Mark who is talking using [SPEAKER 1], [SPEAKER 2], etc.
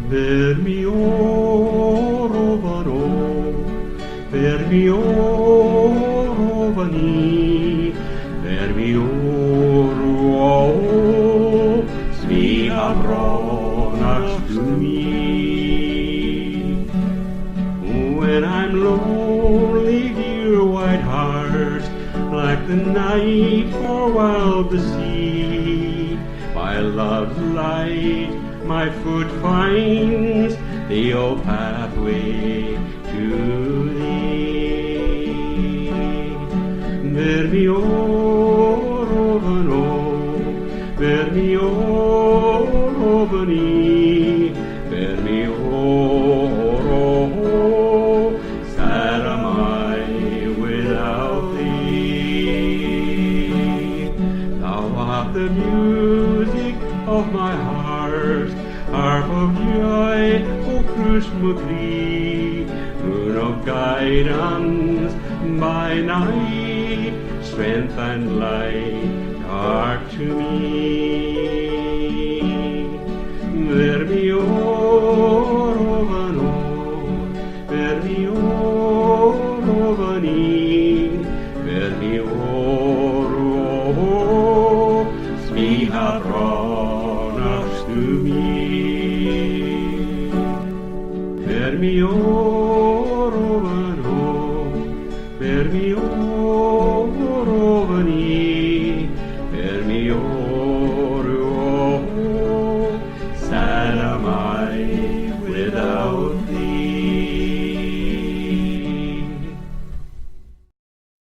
[SPEAKER 1] Per mio rovano, per mio rovani, per mio ruo, sviha bronach to me. When I'm lonely, dear white heart, like the night far wild the sea, by love's light my foot finds the old pathway to thee. Per mio rovano, per mio rovani, per mio roho, sad am I without thee. Thou art the music of my heart, harp of joy, O Krishna Kri, moon of guidance by night, strength and light are to me.